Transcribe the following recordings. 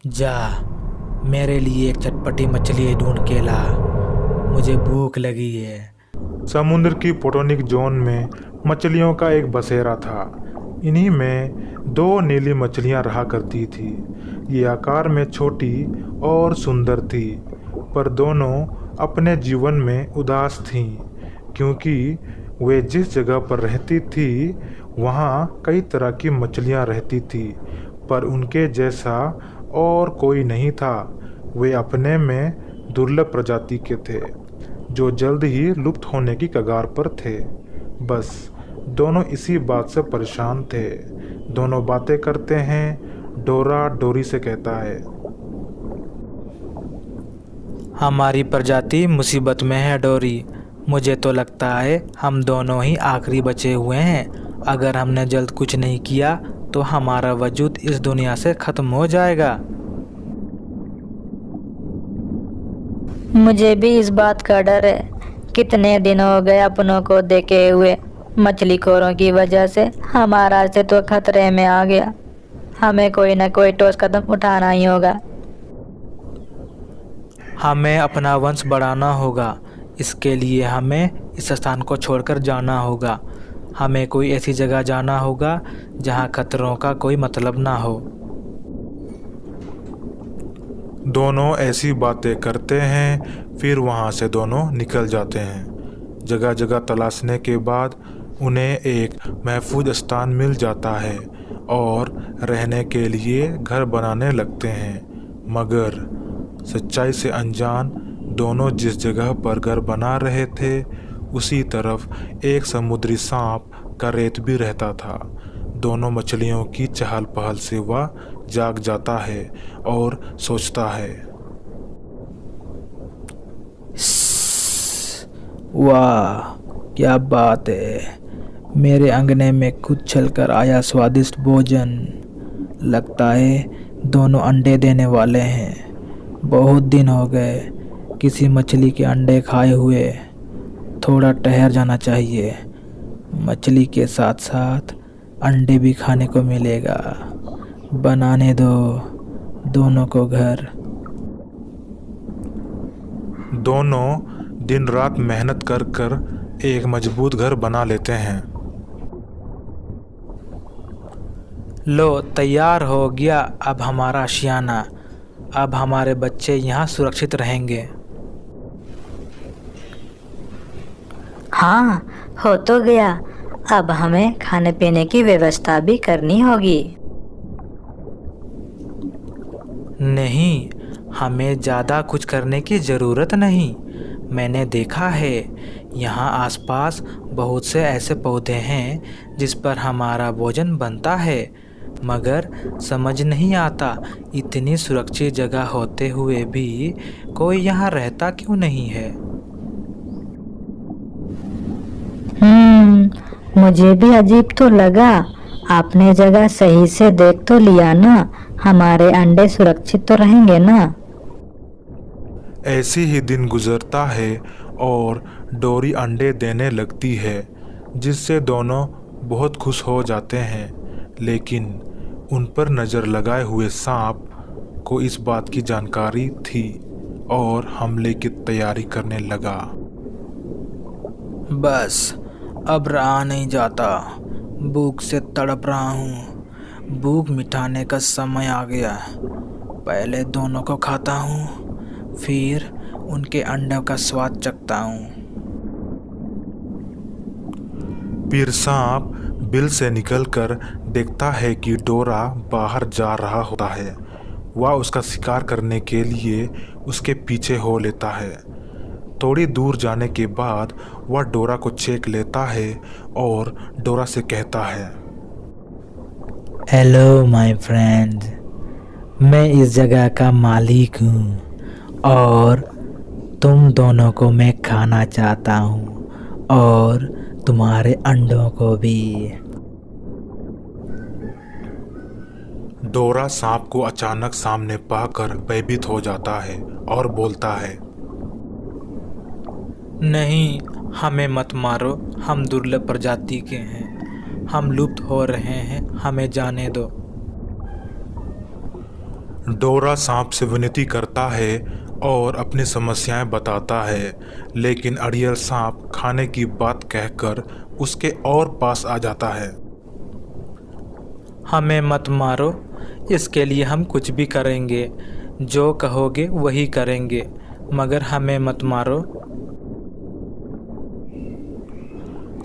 जा, मेरे लिए एक चटपटी मछली ढूंढ के ला। मुझे भूख लगी है। समुद्र की पोटोनिक जोन में मछलियों का एक बसेरा था। इन्हीं में दो नीली मछलियां रहा करती थी। ये आकार में छोटी और सुंदर थी, पर दोनों अपने जीवन में उदास थीं, क्योंकि वे जिस जगह पर रहती थी वहाँ कई तरह की मछलियाँ रहती थी, पर उनके जैसा और कोई नहीं था। वे अपने में दुर्लभ प्रजाति के थे, जो जल्द ही लुप्त होने की कगार पर थे। बस दोनों इसी बात से परेशान थे। दोनों बातें करते हैं। डोरा डोरी से कहता है, हमारी प्रजाति मुसीबत में है डोरी। मुझे तो लगता है हम दोनों ही आखिरी बचे हुए हैं। अगर हमने जल्द कुछ नहीं किया तो हमारा वजूद इस दुनिया से ख़त्म हो जाएगा। मुझे भी इस बात का डर है। कितने दिन हो गए अपनों को देखे हुए। मछलीखोरों की वजह से हमारा अस्तित्व खतरे में आ गया। हमें कोई न कोई ठोस कदम उठाना ही होगा। हमें अपना वंश बढ़ाना होगा। इसके लिए हमें इस स्थान को छोड़कर जाना होगा। हमें कोई ऐसी जगह जाना होगा जहाँ खतरों का कोई मतलब ना हो। दोनों ऐसी बातें करते हैं। फिर वहाँ से दोनों निकल जाते हैं। जगह जगह तलाशने के बाद उन्हें एक महफूज स्थान मिल जाता है और रहने के लिए घर बनाने लगते हैं। मगर सच्चाई से अनजान दोनों जिस जगह पर घर बना रहे थे उसी तरफ एक समुद्री सांप का रेत भी रहता था। दोनों मछलियों की चहल पहल से वह जाग जाता है और सोचता है, वाह, क्या बात है। मेरे अंगने में खुद चलकर आया स्वादिष्ट भोजन। लगता है दोनों अंडे देने वाले हैं। बहुत दिन हो गए किसी मछली के अंडे खाए हुए। थोड़ा ठहर जाना चाहिए। मछली के साथ साथ अंडे भी खाने को मिलेगा। बनाने दो दोनों को घर। दोनों दिन रात मेहनत कर कर एक मजबूत घर बना लेते हैं। लो, तैयार हो गया अब हमारा आशियाना। अब हमारे बच्चे यहाँ सुरक्षित रहेंगे। हाँ, हो तो गया। अब हमें खाने पीने की व्यवस्था भी करनी होगी। नहीं, हमें ज़्यादा कुछ करने की ज़रूरत नहीं। मैंने देखा है यहाँ आसपास बहुत से ऐसे पौधे हैं जिस पर हमारा भोजन बनता है। मगर समझ नहीं आता इतनी सुरक्षित जगह होते हुए भी कोई यहाँ रहता क्यों नहीं है। मुझे भी अजीब तो लगा। आपने जगह सही से देख तो लिया ना? हमारे अंडे सुरक्षित तो रहेंगे ना? ऐसे ही दिन गुजरता है और डोरी अंडे देने लगती है, जिससे दोनों बहुत खुश हो जाते हैं। लेकिन उन पर नज़र लगाए हुए सांप को इस बात की जानकारी थी और हमले की तैयारी करने लगा। बस अब रहा नहीं जाता। भूख से तड़प रहा हूँ। भूख मिटाने का समय आ गया। पहले दोनों को खाता हूँ, फिर उनके अंडों का स्वाद चखता हूँ। फिर सांप बिल से निकलकर देखता है कि डोरा बाहर जा रहा होता है। वह उसका शिकार करने के लिए उसके पीछे हो लेता है। थोड़ी दूर जाने के बाद वह डोरा को चेक लेता है और डोरा से कहता है, हेलो माय फ्रेंड, मैं इस जगह का मालिक हूँ और तुम दोनों को मैं खाना चाहता हूँ और तुम्हारे अंडों को भी। डोरा सांप को अचानक सामने पाकर भयभीत हो जाता है और बोलता है, नहीं, हमें मत मारो। हम दुर्लभ प्रजाति के हैं। हम लुप्त हो रहे हैं। हमें जाने दो। डोरा सांप से विनती करता है और अपनी समस्याएं बताता है, लेकिन अड़ियल सांप खाने की बात कहकर उसके और पास आ जाता है। हमें मत मारो, इसके लिए हम कुछ भी करेंगे, जो कहोगे वही करेंगे, मगर हमें मत मारो।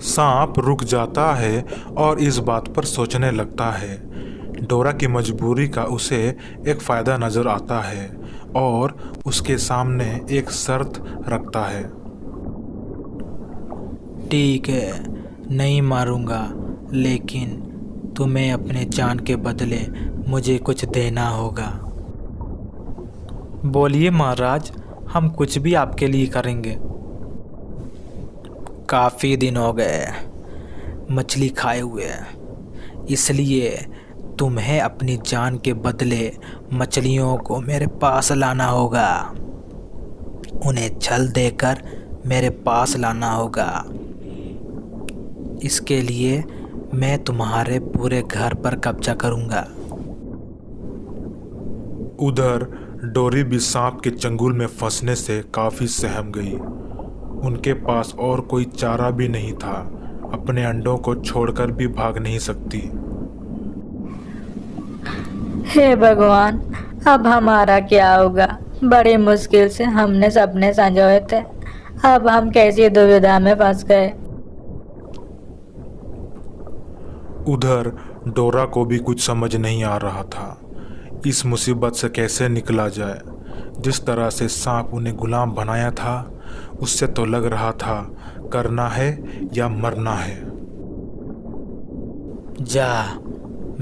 सांप रुक जाता है और इस बात पर सोचने लगता है। डोरा की मजबूरी का उसे एक फ़ायदा नज़र आता है और उसके सामने एक शर्त रखता है। ठीक है, नहीं मारूंगा, लेकिन तुम्हें अपने जान के बदले मुझे कुछ देना होगा। बोलिए महाराज, हम कुछ भी आपके लिए करेंगे। काफ़ी दिन हो गए मछली खाए हुए, इसलिए तुम्हें अपनी जान के बदले मछलियों को मेरे पास लाना होगा। उन्हें छल देकर मेरे पास लाना होगा। इसके लिए मैं तुम्हारे पूरे घर पर कब्जा करूंगा। उधर डोरी भी सांप के चंगुल में फंसने से काफ़ी सहम गई। उनके पास और कोई चारा भी नहीं था, अपने अंडों को छोड़कर भी भाग नहीं सकती। हे भगवान, अब हमारा क्या होगा? बड़ी मुश्किल से हमने सपने संजोए थे, अब हम कैसी दुविधा में फंस गए। उधर डोरा को भी कुछ समझ नहीं आ रहा था, इस मुसीबत से कैसे निकला जाए। जिस तरह से सांप उन्हें गुलाम बनाया था, उससे तो लग रहा था करना है या मरना है। जा,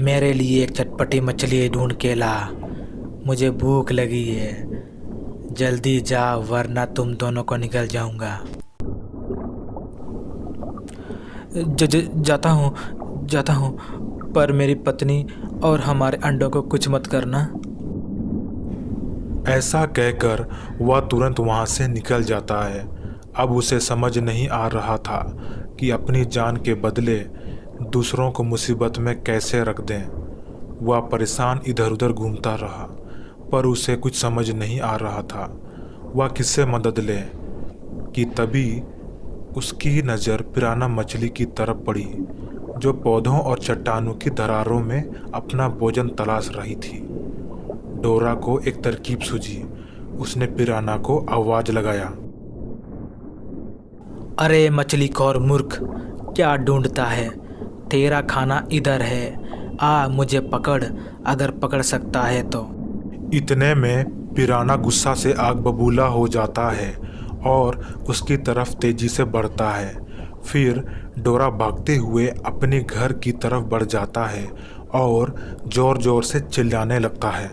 मेरे लिए एक चटपटी मछली ढूंढ के ला, मुझे भूख लगी है। जल्दी जा, वरना तुम दोनों को निकल जाऊंगा। जाता हूँ, पर मेरी पत्नी और हमारे अंडों को कुछ मत करना। ऐसा कहकर वह तुरंत वहाँ से निकल जाता है। अब उसे समझ नहीं आ रहा था कि अपनी जान के बदले दूसरों को मुसीबत में कैसे रख दें। वह परेशान इधर उधर घूमता रहा, पर उसे कुछ समझ नहीं आ रहा था वह किससे मदद ले, कि तभी उसकी नज़र पिराना मछली की तरफ पड़ी, जो पौधों और चट्टानों की दरारों में अपना भोजन तलाश रही थी। डोरा को एक तरकीब सूझी। उसने पिराना को आवाज़ लगाया। अरे मछलीखोर मूर्ख, क्या ढूंढता है? तेरा खाना इधर है, आ मुझे पकड़, अगर पकड़ सकता है तो। इतने में पिराना गुस्सा से आग बबूला हो जाता है और उसकी तरफ तेजी से बढ़ता है। फिर डोरा भागते हुए अपने घर की तरफ बढ़ जाता है और ज़ोर ज़ोर से चिल्लाने लगता है।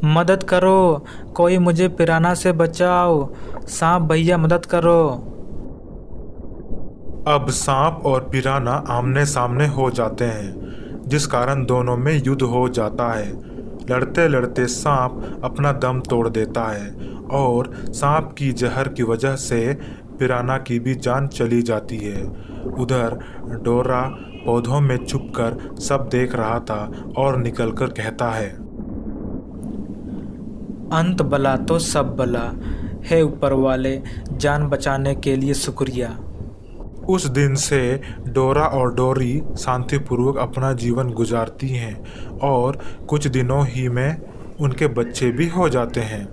मदद करो, कोई मुझे पिराना से बचाओ, सांप भैया मदद करो। अब सांप और पिराना आमने सामने हो जाते हैं, जिस कारण दोनों में युद्ध हो जाता है। लड़ते लड़ते सांप अपना दम तोड़ देता है और सांप की जहर की वजह से पिराना की भी जान चली जाती है। उधर डोरा पौधों में छुपकर सब देख रहा था और निकलकर कहता है, अंत बला तो सब बला है, ऊपर वाले जान बचाने के लिए शुक्रिया। उस दिन से डोरा और डोरी शांतिपूर्वक अपना जीवन गुजारती हैं और कुछ दिनों ही में उनके बच्चे भी हो जाते हैं।